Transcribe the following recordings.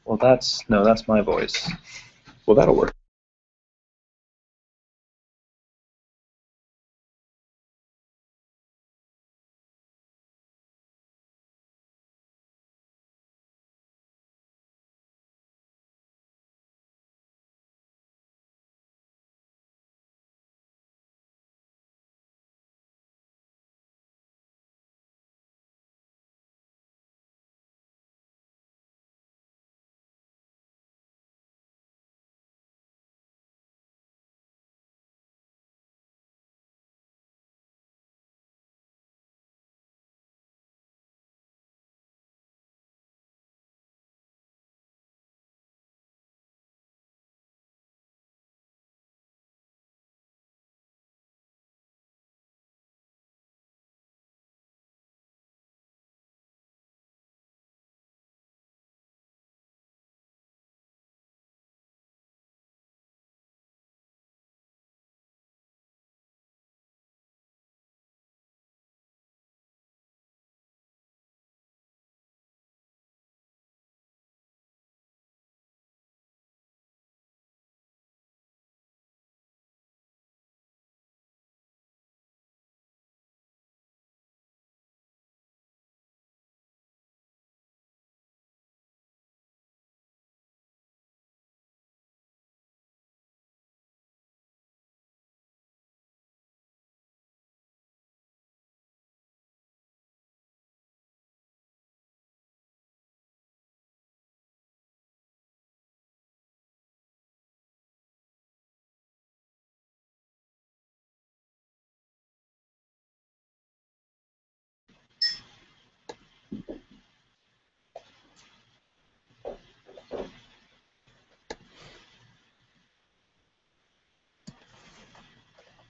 Well, that's my voice. Well, that'll work.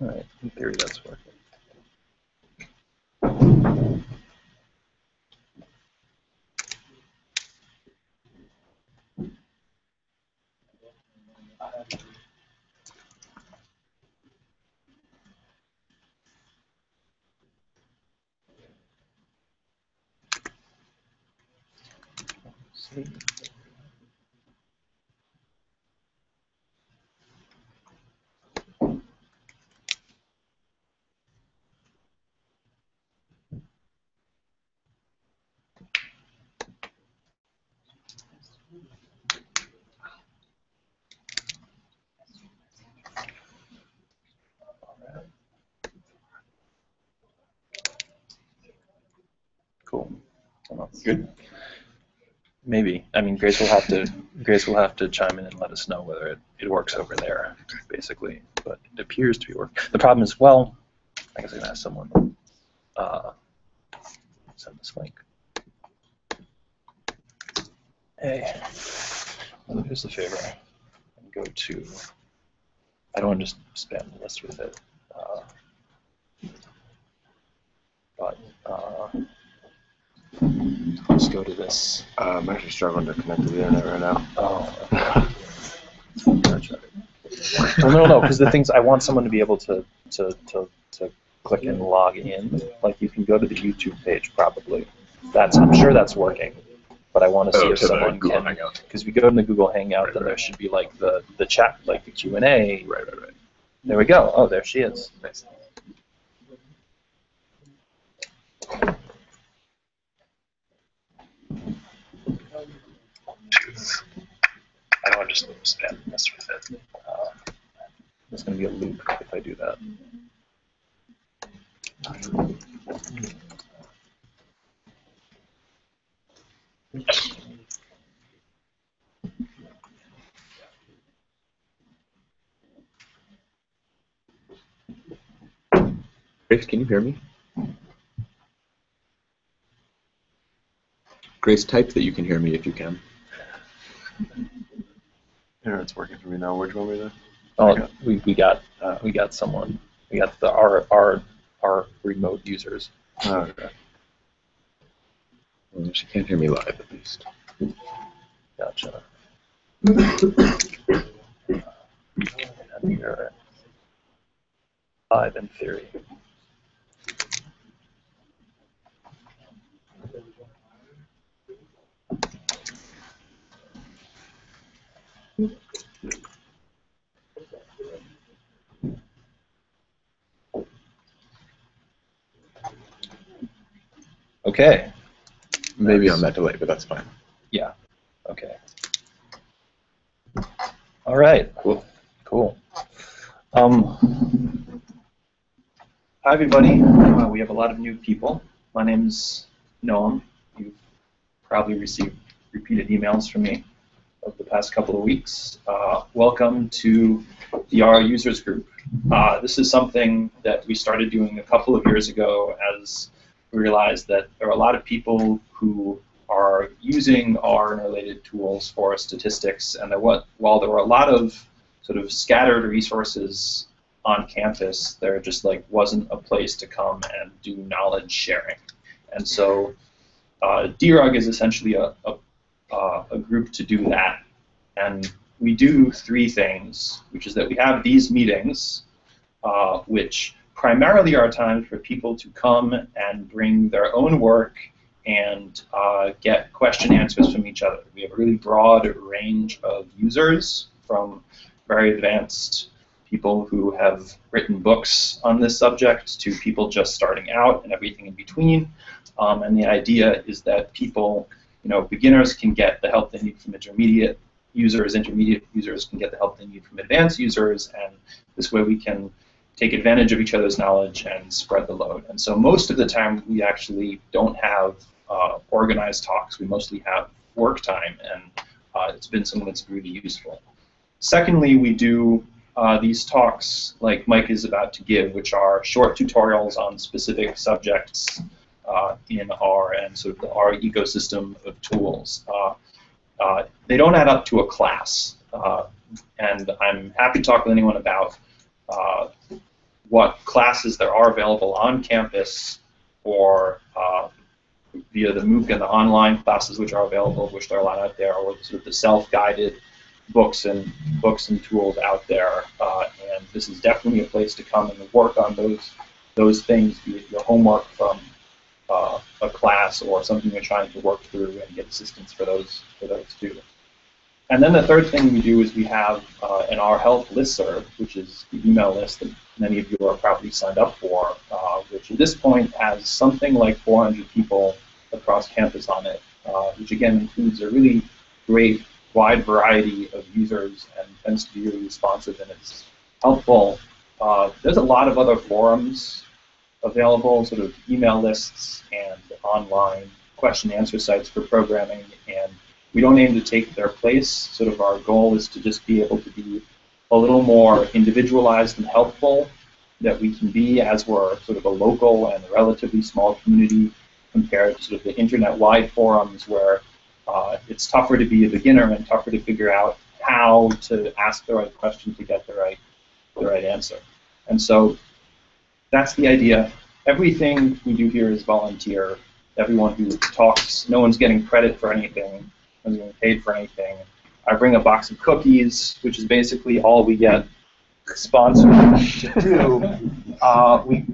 All right, in theory, that's working. See. Cool. Good. Maybe. I mean, Grace will have to chime in and let us know whether it works over there, basically. But it appears to be working. The problem is, well, I guess I can ask someone. Send this link. Hey, well, here's the favor. Go to. I don't want to just spam the list with it. But let's go to this. I'm actually struggling to connect to the internet right now. Oh. Gotcha. Well, no, because the things I want someone to be able to click and log in. Like you can go to the YouTube page probably. I'm sure that's working. But I want to see if someone can, because we go in the Google Hangout, then there should be like the chat, like the Q&A. Right. There we go. Oh, there she is. Nice. I don't want to just spam mess with it. There's going to be a loop if I do that. Grace, can you hear me? Grace, type that you can hear me if you can. Internet's working for me now. Where'd you want me to? Oh, we got someone. We got our remote users. Oh, okay. Well, she can't hear me live, at least. Gotcha. And you're live in theory. Okay. Maybe on that delay, but that's fine. Yeah. Okay. All right. Cool. Cool. Hi, everybody. We have a lot of new people. My name's Noam. You've probably received repeated emails from me over the past couple of weeks. Welcome to the R users group. This is something that we started doing a couple of years ago as we realized that there are a lot of people who are using R and related tools for statistics, and while there were a lot of sort of scattered resources on campus, there just wasn't a place to come and do knowledge sharing. And so DRUG is essentially a group to do that. And we do three things, which is that we have these meetings, which primarily are times for people to come and bring their own work and get question answers from each other. We have a really broad range of users, from very advanced people who have written books on this subject to people just starting out and everything in between. And the idea is that people, beginners can get the help they need from intermediate users can get the help they need from advanced users, and this way we can take advantage of each other's knowledge and spread the load. And so most of the time we actually don't have organized talks. We mostly have work time, and it's been something that's really useful. Secondly, we do these talks like Mike is about to give, which are short tutorials on specific subjects in R and sort of the R ecosystem of tools. They don't add up to a class, and I'm happy to talk with anyone about what classes there are available on campus or via the MOOC and the online classes which are available, which there are a lot out there, or sort of the self-guided books and tools out there. And this is definitely a place to come and work on those things, be it your homework from a class or something you're trying to work through, and get assistance for those too. And then the third thing we do is we have an R Help listserv, which is the email list that many of you are probably signed up for, which at this point has something like 400 people across campus on it, which again includes a really great wide variety of users and tends to be really responsive, and it's helpful. There's a lot of other forums available, sort of email lists and online question and answer sites for programming, and we don't aim to take their place. Sort of our goal is to just be able to be a little more individualized and helpful that we can be, as we're sort of a local and relatively small community compared to sort of the internet-wide forums where it's tougher to be a beginner and tougher to figure out how to ask the right question to get the right answer. And so that's the idea. Everything we do here is volunteer. Everyone who talks, no one's getting credit for anything, no one's getting paid for anything. I bring a box of cookies, which is basically all we get sponsored to do.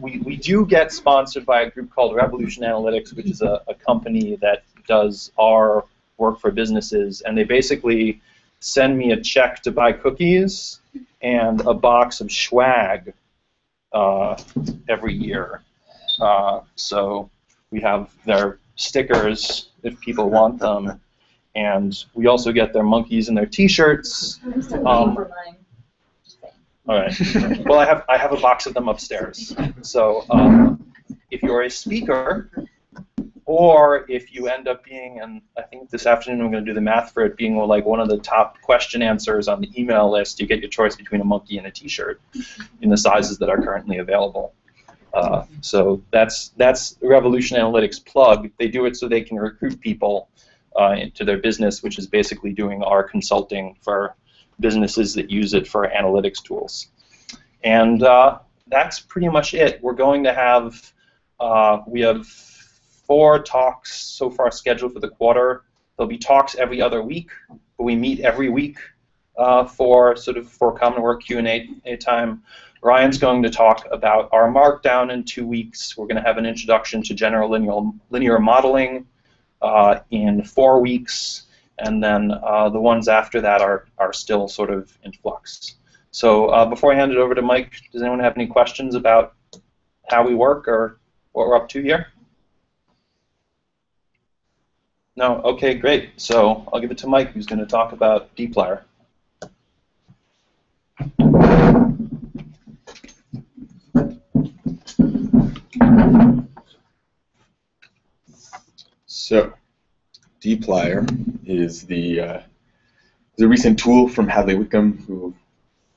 We do get sponsored by a group called Revolution Analytics, which is a company that does our work for businesses, and they basically send me a check to buy cookies and a box of swag every year. So we have their stickers if people want them, and we also get their monkeys and their T-shirts. All right. Well, I have a box of them upstairs. So if you're a speaker, or if you end up being, and I think this afternoon I'm going to do the math for it, being like one of the top question answers on the email list, you get your choice between a monkey and a T-shirt in the sizes that are currently available. So that's Revolution Analytics plug. They do it so they can recruit people into their business, which is basically doing our consulting for businesses that use it for analytics tools. And that's pretty much it. We're going to have, we have 4 talks so far scheduled for the quarter. There'll be talks every other week, but we meet every week for Common Work Q&A time. Ryan's going to talk about our Markdown in 2 weeks. We're going to have an introduction to general linear modeling in 4 weeks, and then the ones after that are still sort of in flux. So before I hand it over to Mike, does anyone have any questions about how we work or what we're up to here? No? Okay, great. So I'll give it to Mike, who's going to talk about dplyr. So, dplyr is the recent tool from Hadley Wickham, who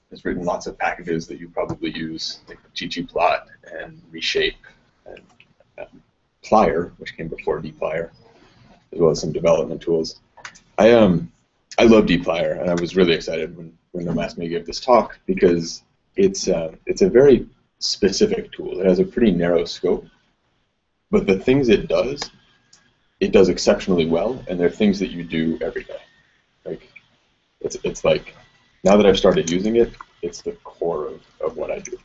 has written lots of packages that you probably use, like ggplot and reshape and plyr, which came before dplyr, as well as some development tools. I love dplyr, and I was really excited when them asked me to give this talk because it's a very specific tool. It has a pretty narrow scope, but the things it does exceptionally well, and they're things that you do every day. Like it's like, now that I've started using it, it's the core of what I do.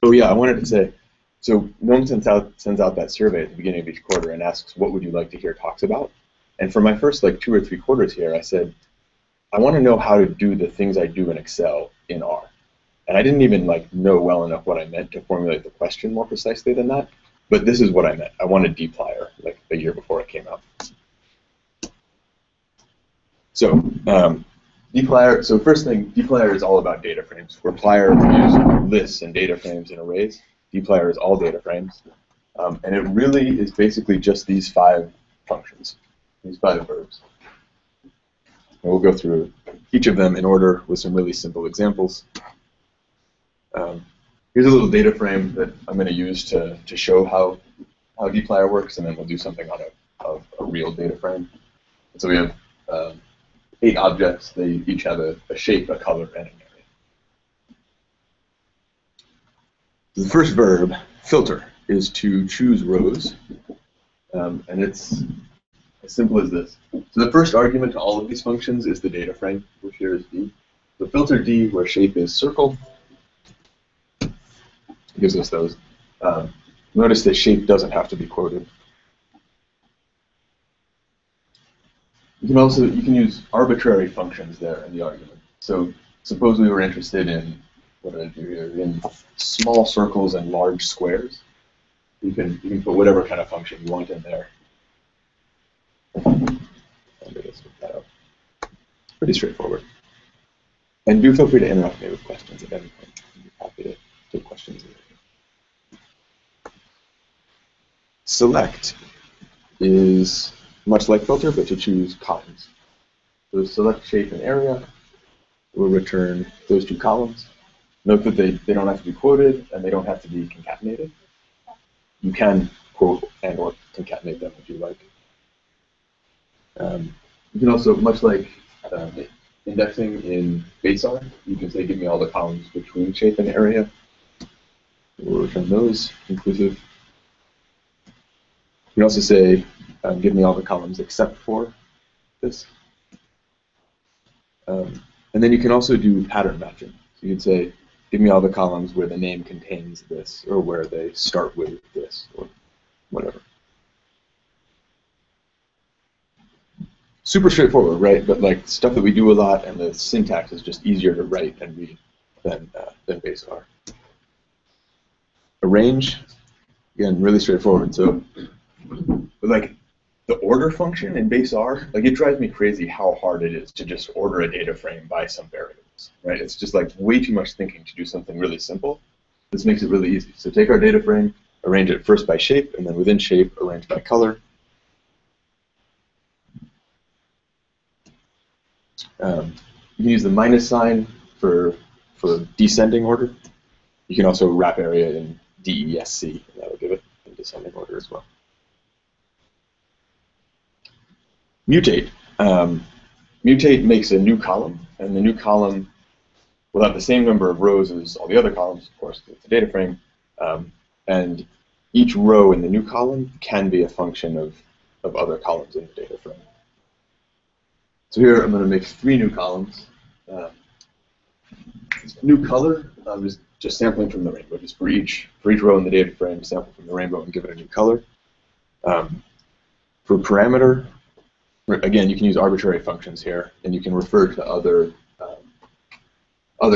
Oh yeah, I wanted to say, so Gnome sends out that survey at the beginning of each quarter and asks, what would you like to hear talks about? And for my first like 2 or 3 quarters here, I said, I want to know how to do the things I do in Excel in R. And I didn't even like know well enough what I meant to formulate the question more precisely than that. But this is what I meant. I wanted dplyr like a year before it came out. So dplyr. So first thing, dplyr is all about data frames. Where plyr uses lists and data frames and arrays, dplyr is all data frames, and it really is basically just these 5 functions, these 5 verbs. And we'll go through each of them in order with some really simple examples. Here's a little data frame that I'm going to use to show how dplyr works, and then we'll do something on a real data frame. And so we have 8 objects. They each have a shape, a color, and an area. The first verb, filter, is to choose rows, and it's as simple as this. So the first argument to all of these functions is the data frame, which here is D. So filter D, where shape is circle, gives us those. Notice that shape doesn't have to be quoted. You can use arbitrary functions there in the argument. So suppose we were interested in, what did I do here, in small circles and large squares. You can put whatever kind of function you want in there. And just look that up. Pretty straightforward. And do feel free to interrupt me with questions at any point. I'd be happy to take questions. Select is much like filter, but to choose columns. So select shape and area will return those 2 columns. Note that they don't have to be quoted and they don't have to be concatenated. You can quote and or concatenate them if you like. You can also, much like indexing in base R, you can say give me all the columns between shape and area. We'll return those inclusive. You can also say, give me all the columns except for this. And then you can also do pattern matching. So you can say, give me all the columns where the name contains this, or where they start with this, or whatever. Super straightforward, right? But like stuff that we do a lot, and the syntax is just easier to write and read than base R. Arrange, again, really straightforward. So, like the order function in base R, like it drives me crazy how hard it is to just order a data frame by some variables, right? It's just like way too much thinking to do something really simple. This makes it really easy. So take our data frame, arrange it first by shape, and then within shape, arrange by color. You can use the minus sign for descending order. You can also wrap area in DESC, and that will give it in descending order as well. Mutate. Mutate makes a new column, and the new column will have the same number of rows as all the other columns, of course, it's a data frame. And each row in the new column can be a function of other columns in the data frame. So here I'm going to make 3 new columns. New color is just sampling from the rainbow. Just for each row in the data frame, sample from the rainbow and give it a new color. For parameter, again, you can use arbitrary functions here, and you can refer to other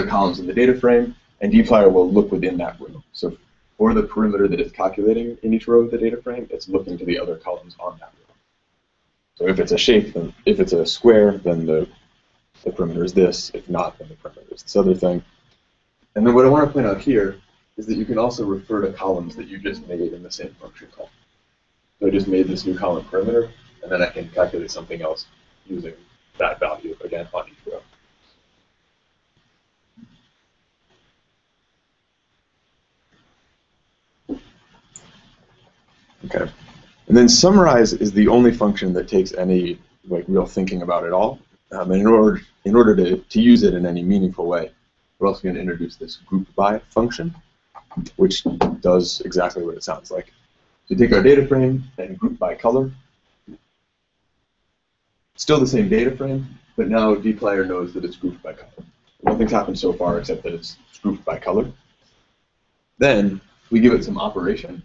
columns in the data frame, and dplyr will look within that row. So for the perimeter that it's calculating in each row of the data frame, it's looking to the other columns on that row. So if it's a shape, then if it's a square, then the perimeter is this. If not, then the perimeter is this other thing. And then what I want to point out here is that you can also refer to columns that you just made in the same function call. So I just made this new column perimeter, and then I can calculate something else using that value again on each row. Okay. And then summarize is the only function that takes any real thinking about it all. And in order to use it in any meaningful way, we're also going to introduce this group by function, which does exactly what it sounds like. So you take our data frame and group by color. Still the same data frame, but now dplyr knows that it's grouped by color. Nothing's happened so far except that it's grouped by color. Then we give it some operation,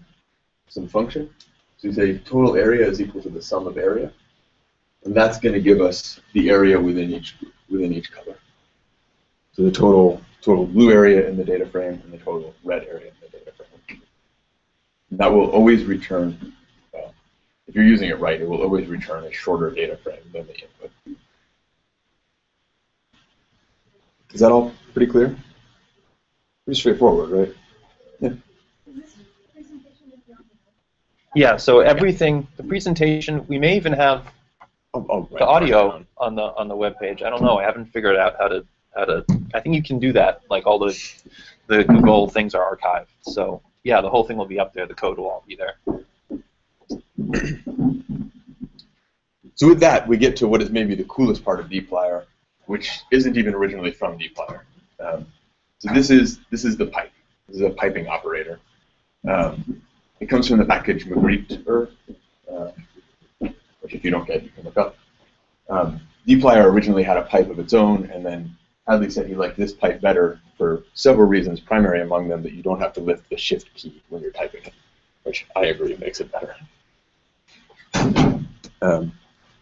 some function. So you say total area is equal to the sum of area, and that's going to give us the area within each color. So the total blue area in the data frame and the total red area in the data frame. And that will always return, if you're using it right, it will always return a shorter data frame than the input. Is that all pretty clear? Pretty straightforward, right? Yeah. Yeah, so everything, the presentation, we may even have the audio on the web page. I don't know. I haven't figured out how to. I think you can do that. Like all the Google things are archived. So yeah, the whole thing will be up there. The code will all be there. So with that, we get to what is maybe the coolest part of dplyr, which isn't even originally from dplyr. So this is the pipe. This is a piping operator. It comes from the package Magritte, which if you don't get, you can look up. dplyr originally had a pipe of its own, and then Hadley said he liked this pipe better for several reasons, primary among them that you don't have to lift the shift key when you're typing it, which I agree makes it better.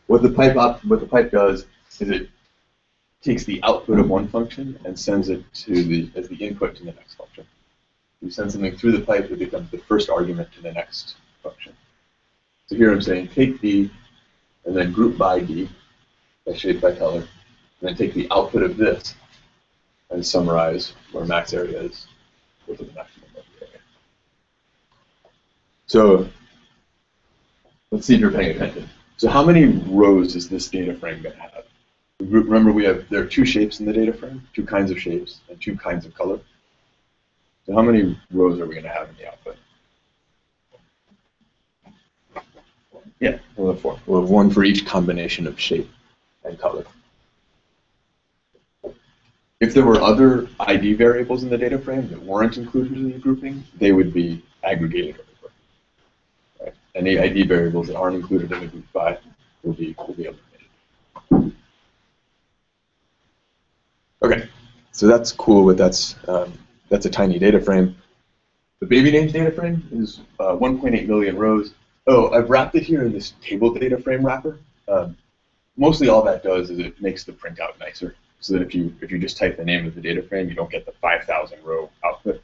What the pipe does is it takes the output of one function and sends it as the input to the next function. You send something through the pipe, it becomes the first argument to the next function. So here I'm saying take D, and then group by D, by shape by color, and then take the output of this and summarize where max area is with the maximum of the area. So let's see if you're paying attention. So how many rows is this data frame going to have? Remember, there are two shapes in the data frame, two kinds of shapes, and two kinds of color. So how many rows are we going to have in the output? Yeah, we'll have 4. We'll have 1 for each combination of shape and color. If there were other ID variables in the data frame that weren't included in the grouping, they would be aggregated over. Right? Any ID variables that aren't included in the group by will be eliminated. Okay, so that's cool, but that's a tiny data frame. The baby names data frame is 1.8 million rows. Oh, I've wrapped it here in this table data frame wrapper. Mostly all that does is it makes the printout nicer, so that if you just type the name of the data frame, you don't get the 5,000 row output.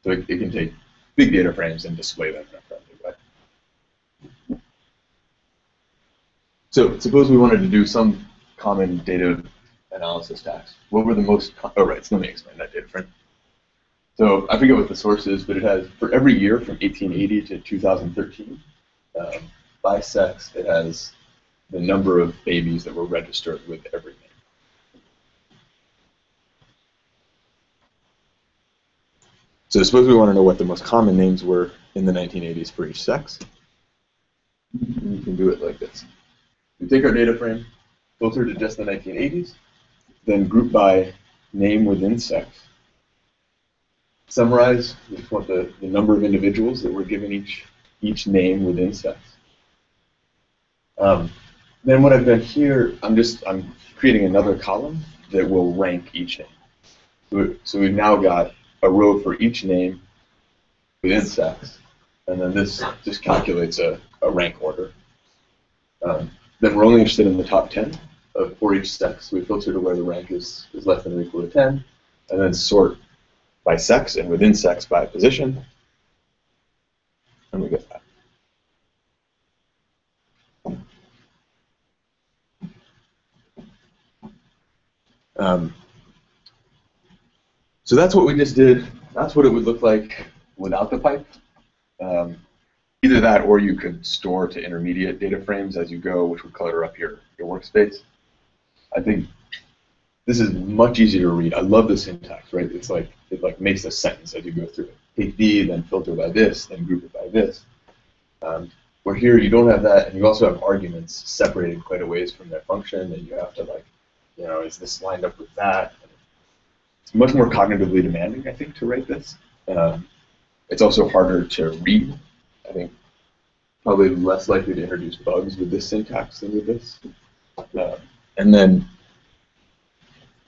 So it can take big data frames and display them in a friendly way. So suppose we wanted to do some common data analysis tasks. What were the most? Oh, right. So let me explain that data frame. So I forget what the source is, but it has, for every year from 1880 to 2013, by sex, it has the number of babies that were registered with every name. So suppose we want to know what the most common names were in the 1980s for each sex. You can do it like this. We take our data frame, filter to just the 1980s, then group by name within sex. Summarize, we just want the number of individuals that were given each name within sex. Then what I've done here, I'm creating another column that will rank each name. So we've now got a row for each name within sex, and then this just calculates a rank order. Then we're only interested in the top 10 for each sex. We filter to where the rank is less than or equal to 10, and then sort by sex and within sex by position, and we get that. So that's what we just did. That's what it would look like without the pipe. Either that, or you could store to intermediate data frames as you go, which would clutter up your workspace. I think this is much easier to read. I love the syntax, right? It's like it makes a sentence as you go through it. Take D, then filter by this, then group it by this. Where here you don't have that, and you also have arguments separated quite a ways from their function, and you have to is this lined up with that? It's much more cognitively demanding, I think, to write this. It's also harder to read. I think probably less likely to introduce bugs with this syntax than with this. And then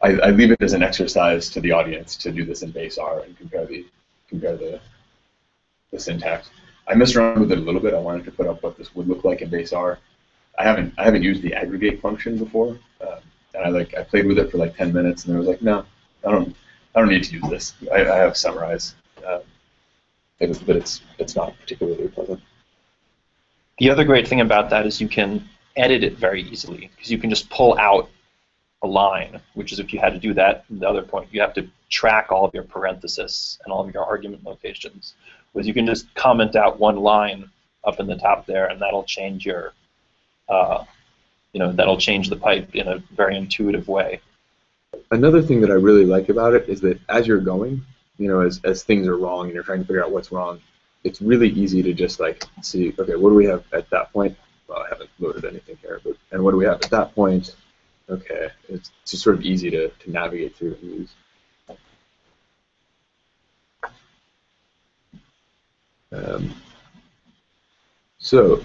I leave it as an exercise to the audience to do this in base R and compare the syntax. I messed around with it a little bit. I wanted to put up what this would look like in base R. I haven't used the aggregate function before, and I played with it for like 10 minutes, and I was like, no, I don't need to use this. I have summarize, but it's not particularly pleasant. The other great thing about that is you can edit it very easily, because you can just pull out a line, which is if you had to do that from the other point, you have to track all of your parentheses and all of your argument locations. Whereas you can just comment out one line up in the top there, and that'll change your, that'll change the pipe in a very intuitive way. Another thing that I really like about it is that as you're going, as things are wrong and you're trying to figure out what's wrong, it's really easy to just see, okay, what do we have at that point? Well, I haven't loaded anything here, and what do we have at that point? Okay, it's just sort of easy to navigate through and use. So,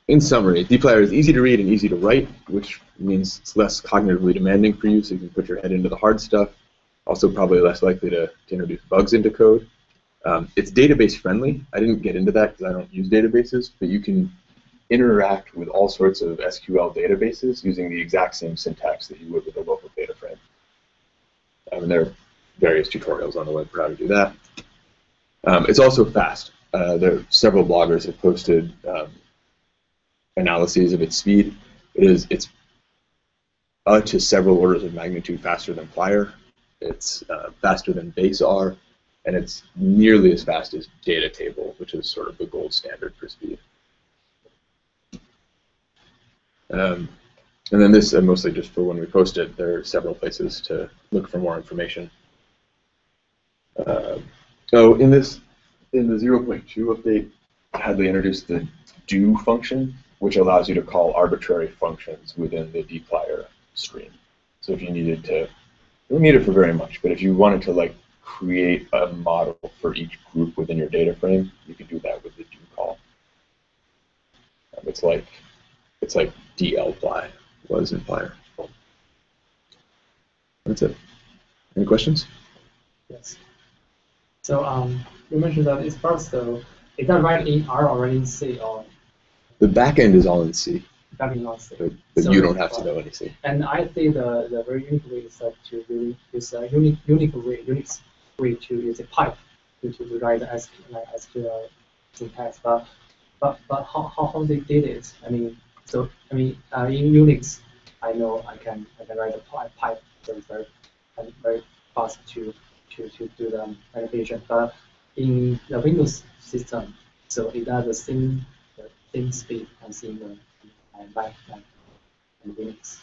in summary, dplyr is easy to read and easy to write, which means it's less cognitively demanding for you, so you can put your head into the hard stuff. Also probably less likely to introduce bugs into code. It's database friendly. I didn't get into that because I don't use databases, but you can interact with all sorts of SQL databases using the exact same syntax that you would with a local data frame. And there are various tutorials on the web for how to do that. It's also fast. There are several bloggers have posted analyses of its speed. It's up to several orders of magnitude faster than Plyr. It's faster than base R, and it's nearly as fast as data table, which is sort of the gold standard for speed. And then this, mostly just for when we post it, there are several places to look for more information. So in the 0.2 update, Hadley introduced the do function, which allows you to call arbitrary functions within the dplyr stream. So if you needed to, you don't need it for very much, but if you wanted to create a model for each group within your data frame, you could do that with the do call. It's like dlply was in Plyr. That's it. Any questions? Yes. So you mentioned that it's first, so is that right in R or in C? Or the back end is all in C. Back in all C. But you don't have to know any C. And I think the very unique way is to really use a unique way to use a pipe to write the SQL syntax. But how they did it? In Unix, I know I can write a pipe that is very fast to do the manipulation. But in the Windows system, so it does the same speed as in the Mac and Linux.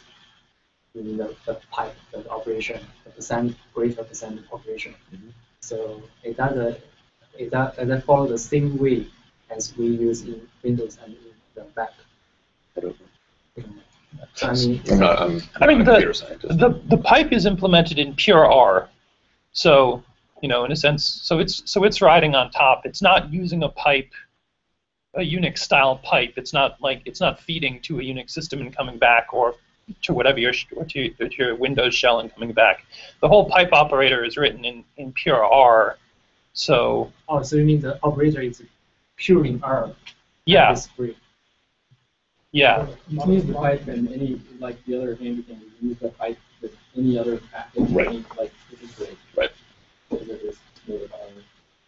In the pipe, the operation, the greater percent operation. Mm-hmm. So it does follow the same way as we use in Windows and in the Mac. I don't know. The pipe is implemented in pure R, so in a sense, so it's riding on top. It's not using a pipe, a Unix style pipe. It's not feeding to a Unix system and coming back, or to whatever to your Windows shell and coming back. The whole pipe operator is written in pure R. So. Oh, so you mean the operator is pure in R? Yeah. It's free. Yeah. You can use the pipe and any, the other handy thing, you can use the pipe with any other package. Right. Which is great. Right.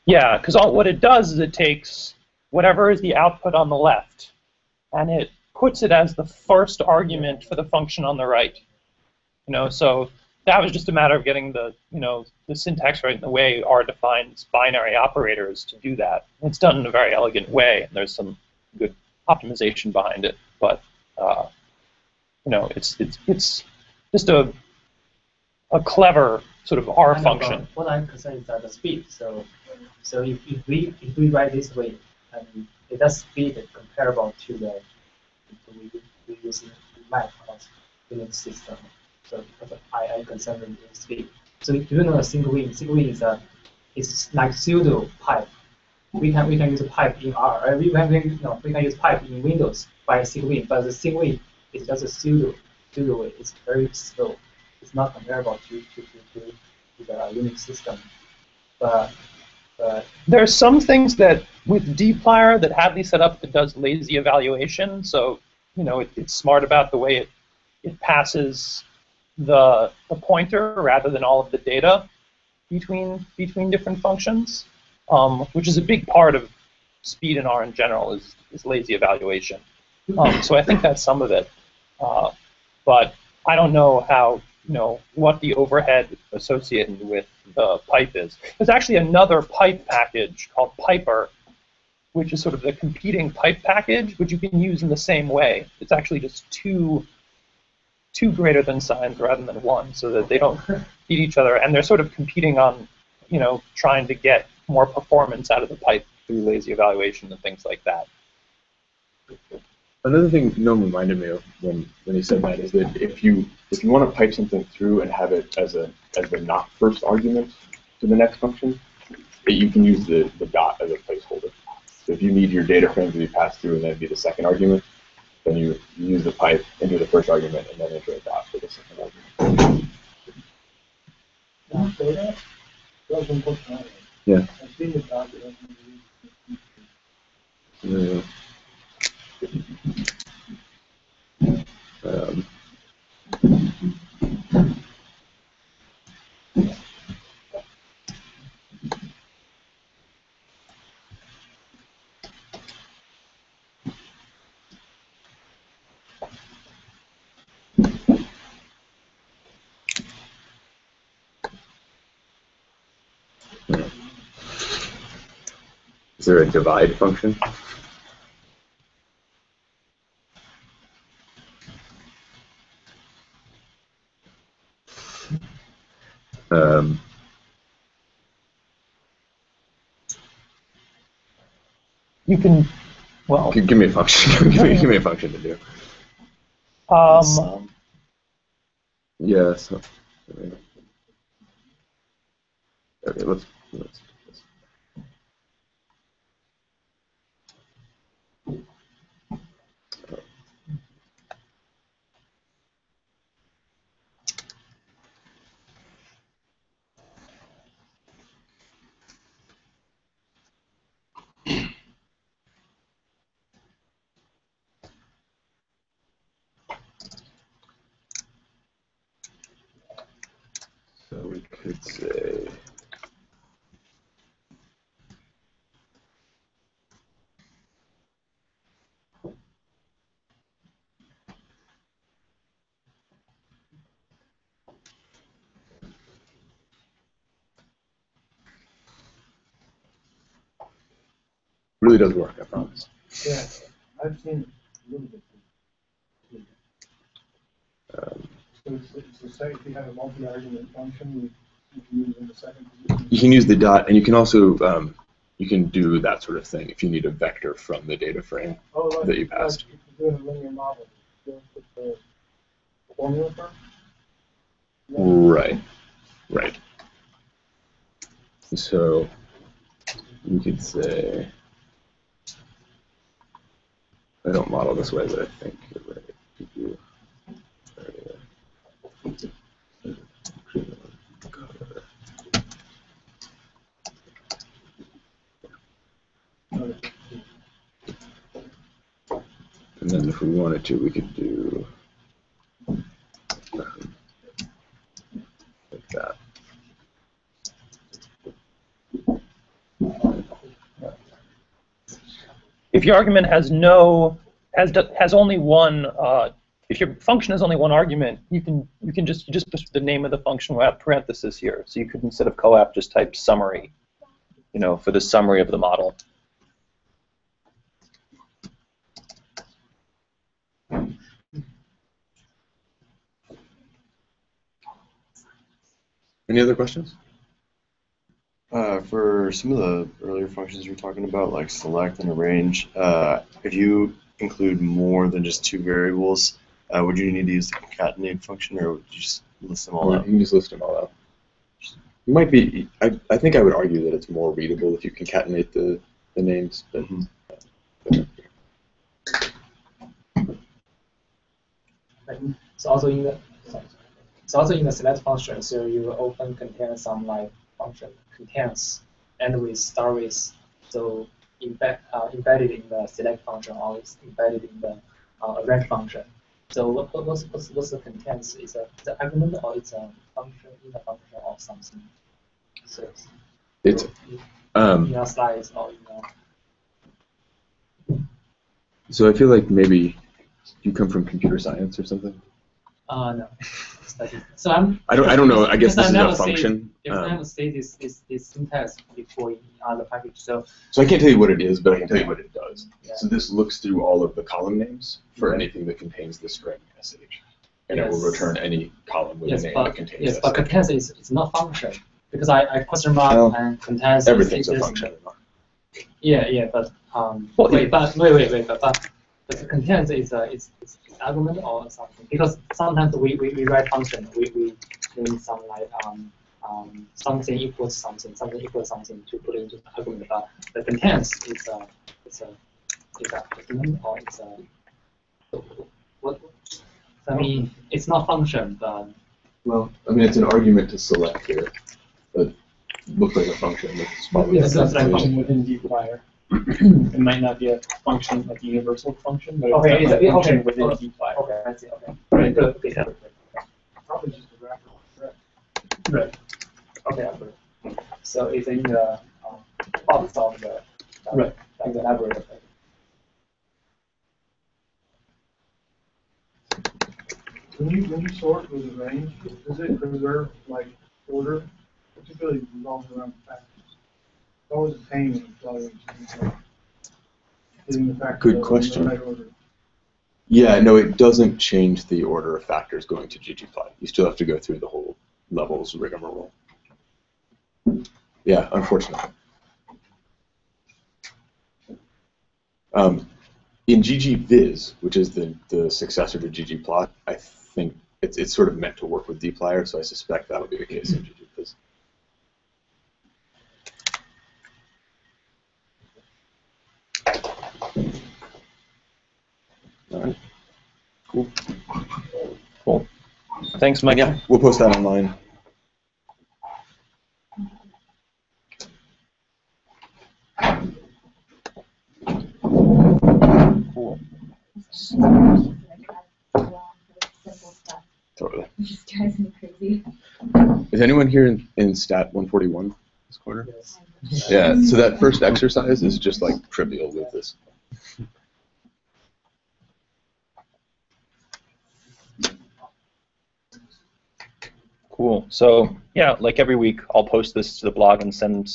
Yeah, because what it does is it takes whatever is the output on the left, and it puts it as the first argument for the function on the right. So that was just a matter of getting the the syntax right in the way R defines binary operators to do that. It's done in a very elegant way, and there's some good optimization behind it. But it's just a clever sort of R function. What I'm concerned is that the speed. So if we write this way, and it does speed comparable to the we use in Mac or Linux system. So because I concerned with speed. So do you know a single win? Single win is it's like pseudo pipe. We can use a pipe in R. We can use pipe in Windows by single win, but the single win is just a pseudo way. It's very slow. It's not comparable to the Unix system. But there are some things that with dplyr that Hadley set up that does lazy evaluation. So it's smart about the way it passes the pointer rather than all of the data between different functions, which is a big part of speed in R in general is lazy evaluation. So I think that's some of it, but I don't know how what the overhead associated with the pipe is. There's actually another pipe package called Piper, which is sort of the competing pipe package, which you can use in the same way. It's actually just two greater than signs rather than one, so that they don't beat each other, and they're sort of competing on trying to get more performance out of the pipe through lazy evaluation and things like that. Another thing Noam reminded me of when he said that is that if you want to pipe something through and have it as the not first argument to the next function, you can use the dot as a placeholder. So if you need your data frame to be passed through and then be the second argument, then you use the pipe into the first argument and then enter a dot for the second argument. Yeah. Yeah. Is there a divide function? You can, well... Give me a function. give me a function to do. Yeah, so... Okay, let's do this. So we could say really does work, I promise. Yeah, I've seen it a little bit. So it's say if you have a multi-argument function, you can use it in the second position. You can use the dot, and you can also you can do that sort of thing if you need a vector from the data frame that you passed. Like if you're doing a linear model, you don't put the formula first? Right. Right. So we could say, I don't model this way, but I think you're right. You and then if we wanted to, we could do like that. If your argument has only one if your function is only one argument, you just put the name of the function without parentheses here. So you could, instead of coap, just type summary, for the summary of the model. Any other questions? For some of the earlier functions you were talking about, like select and arrange, if you include more than just two variables, would you need to use the concatenate function, or would you just list them all out? You can just list them all out. It might be. I think I would argue that it's more readable if you concatenate the names. But, So also in the select function, so you will often contain some function contains end with, start with, so embedded in the select function, or it's embedded in the arrange function. So what's the contents? Is the argument, or it's a function in a function or something? So it's in your slides or So I feel like maybe you come from computer science or something. No. So I don't know. I guess this is a never function. I've never seen this syntax before in other package. So I can't tell you what it is, but I can tell you what it does. Yeah. So this looks through all of the column names for anything that contains the string sh, and it will return any column with a name that contains yes, sh. but contains is not function, because I question mark and contains. Everything's a function. Yeah, but wait, but the contains is argument or something, because sometimes we write function, we mean some something equals something to put into the argument, but the contains is a argument, or it's a what? I mean, it's not function, but Well, I mean, it's an argument to select here, but looks like a function. That's probably It's a function within dplyr. It might not be a function, like a universal function, but it's a function within dplyr. Okay, I see. Okay, Right. good. Okay, Yeah. Probably just a wrapper. Correct. Right. Okay, I agree. So it's in the box of the library. When you sort with a range, does it preserve order, particularly revolved around factors? It's always a pain in flooding, getting the factors Good question. in the right order. Yeah, no, it doesn't change the order of factors going to ggplot. You still have to go through the whole levels rigmarole. Yeah, unfortunately. In ggviz, which is the successor to ggplot, I think it's sort of meant to work with dplyr, so I suspect that'll be the case in ggviz. All right. Cool. Thanks, Mike. Yeah, we'll post that online. Cool. Totally. It just drives me crazy. Is anyone here in Stat 141 this quarter? Yes. Yeah, so that first exercise is just like trivial with this. Cool. So yeah, like every week, I'll post this to the blog and send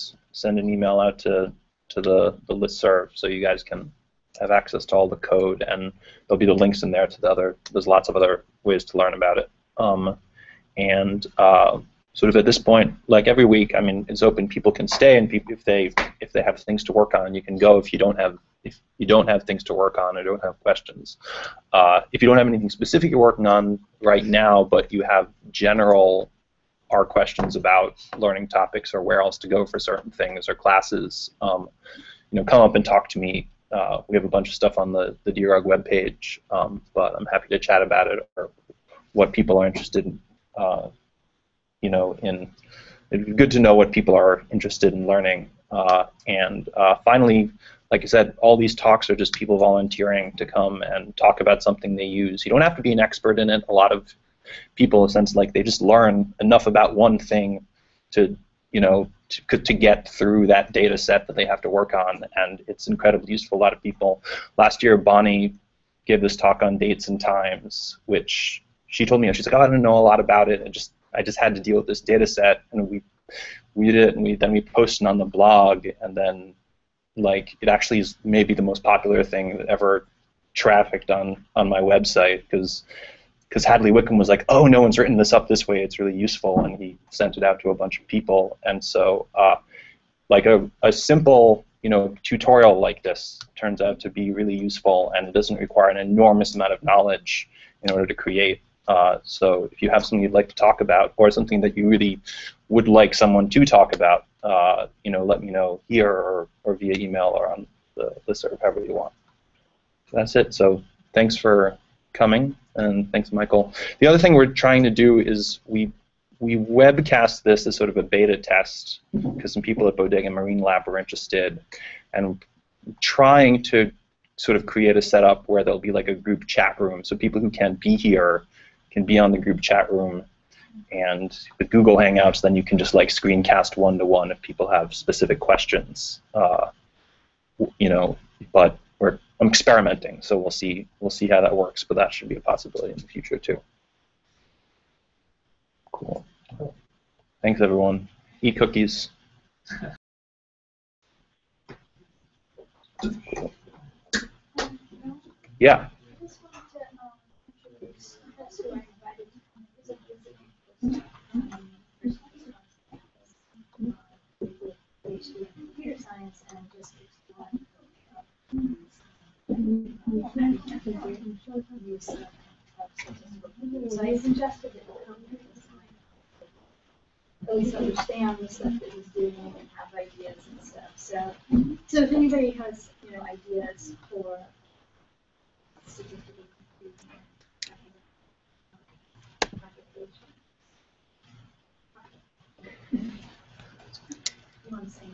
an email out to the listserv, so you guys can have access to all the code, and there'll be the links in there to the other. There's lots of other ways to learn about it. Sort of at this point, like every week, I mean, it's open. People can stay, and if they have things to work on, you can go. If you don't have things to work on or don't have questions, if you don't have anything specific you're working on right now, but you have general questions about learning topics or where else to go for certain things or classes, come up and talk to me. We have a bunch of stuff on the DRUG webpage, but I'm happy to chat about it or what people are interested in. It'd be good to know what people are interested in learning. Finally, like I said, all these talks are just people volunteering to come and talk about something they use. You don't have to be an expert in it. A lot of people, in a sense, like they just learn enough about one thing to get through that data set that they have to work on, and it's incredibly useful. A lot of people. Last year, Bonnie gave this talk on dates and times, which she told me, she's like, oh, I don't know a lot about it. I just had to deal with this data set, and we did it, and then we posted on the blog, and then like it actually is maybe the most popular thing that ever trafficked on my website, because Hadley Wickham was like, oh, no one's written this up this way, it's really useful, and he sent it out to a bunch of people. And so like a simple tutorial like this turns out to be really useful, and it doesn't require an enormous amount of knowledge in order to create. So if you have something you'd like to talk about, or something that you really would like someone to talk about, let me know here or via email or on the listserv, however you want. So that's it. So thanks for coming, and thanks, Michael. The other thing we're trying to do is we webcast this as sort of a beta test, because some people at Bodega Marine Lab were interested, and trying to sort of create a setup where there'll be like a group chat room, so people who can't be here can be on the group chat room. And with Google Hangouts, then you can just like screencast one-to-one if people have specific questions. But I'm experimenting, so we'll see how that works. But that should be a possibility in the future too. Cool. Thanks, everyone. Eat cookies. Yeah. Computer science and just explore. So I suggested that at least understand the stuff that he's doing and have ideas and stuff. So if anybody has ideas for statistical computing applications, you want to say?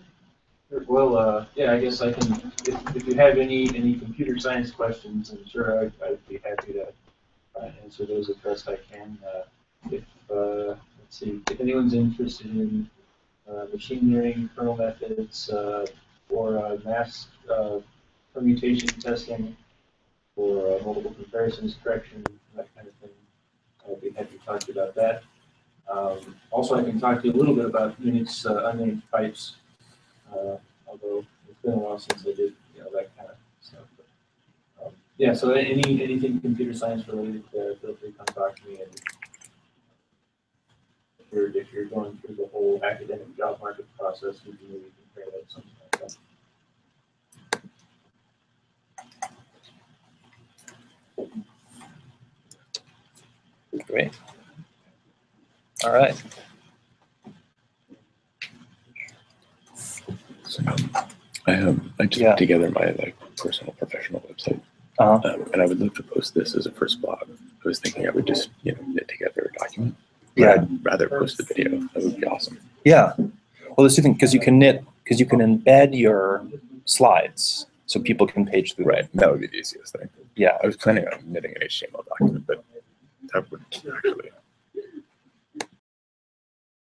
Well, yeah, I guess I can. If you have any computer science questions, I'm sure I'd be happy to answer those as best I can. Let's see, if anyone's interested in machine learning kernel methods or mass permutation testing, or multiple comparisons correction, that kind of thing, I'd be happy to talk to you about that. Also, I can talk to you a little bit about Unix unnamed pipes. Although it's been a while since I did that kind of stuff. But, yeah, so anything computer science related, feel free to come talk to me. And if you're going through the whole academic job market process, we can maybe compare that to something like that. Great. All right. So, I just put together my personal professional website, and I would love to post this as a first blog. I was thinking I would just knit together a document. Yeah. I'd rather post the video. That would be awesome. Yeah. Well, there's two things, because you can embed your slides so people can page through. Right. That would be the easiest thing. Yeah. I was planning on knitting an HTML document, but that would actually